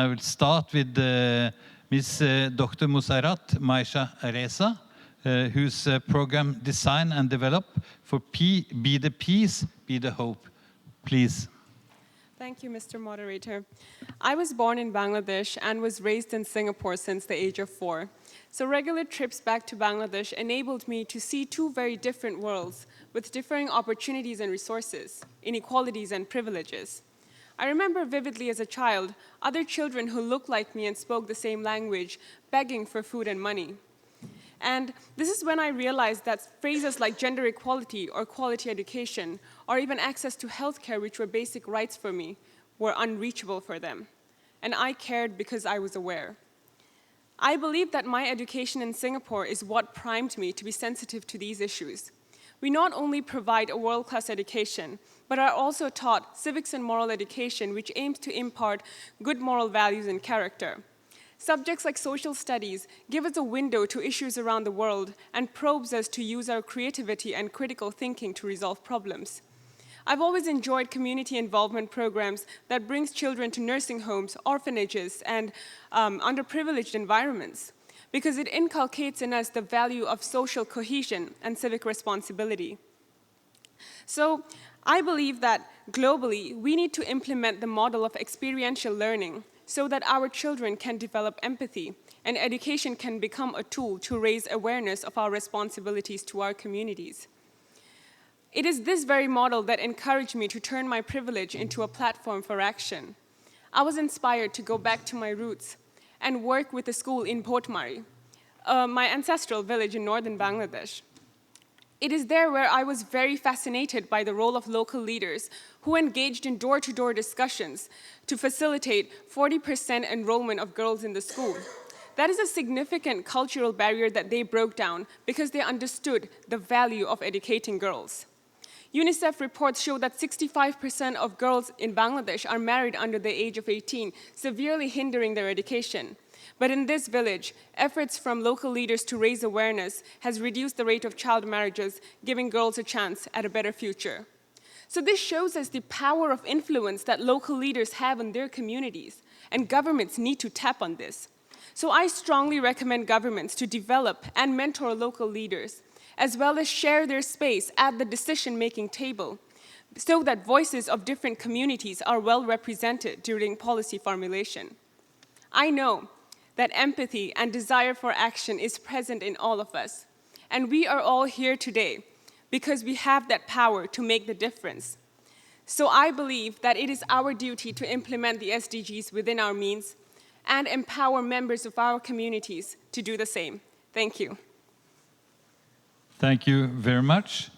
I will start with Ms. Dr. Musarrat Maisha Reza, whose program Design and Develop for Be the Peace, Be the Hope. Please. Thank you, Mr. Moderator. I was born in Bangladesh and was raised in Singapore since the age of 4. So regular trips back to Bangladesh enabled me to see two very different worlds with differing opportunities and resources, inequalities and privileges. I remember vividly as a child, other children who looked like me and spoke the same language, begging for food and money. And this is when I realized that phrases like gender equality or quality education, or even access to healthcare, which were basic rights for me, were unreachable for them. And I cared because I was aware. I believe that my education in Singapore is what primed me to be sensitive to these issues. We not only provide a world-class education, but are also taught civics and moral education, which aims to impart good moral values and character. Subjects like social studies give us a window to issues around the world and probes us to use our creativity and critical thinking to resolve problems. I've always enjoyed community involvement programs that brings children to nursing homes, orphanages, and underprivileged environments, because it inculcates in us the value of social cohesion and civic responsibility. So I believe that globally, we need to implement the model of experiential learning so that our children can develop empathy and education can become a tool to raise awareness of our responsibilities to our communities. It is this very model that encouraged me to turn my privilege into a platform for action. I was inspired to go back to my roots and work with a school in Bhotmari, my ancestral village in northern Bangladesh. It is there where I was very fascinated by the role of local leaders who engaged in door-to-door discussions to facilitate 40% enrollment of girls in the school. That is a significant cultural barrier that they broke down because they understood the value of educating girls. UNICEF reports show that 65% of girls in Bangladesh are married under the age of 18, severely hindering their education. But in this village, efforts from local leaders to raise awareness has reduced the rate of child marriages, giving girls a chance at a better future. So this shows us the power of influence that local leaders have in their communities, and governments need to tap on this. So I strongly recommend governments to develop and mentor local leaders, as well as share their space at the decision-making table, so that voices of different communities are well represented during policy formulation. I know that empathy and desire for action is present in all of us, and we are all here today because we have that power to make the difference. So I believe that it is our duty to implement the SDGs within our means and empower members of our communities to do the same. Thank you. Thank you very much.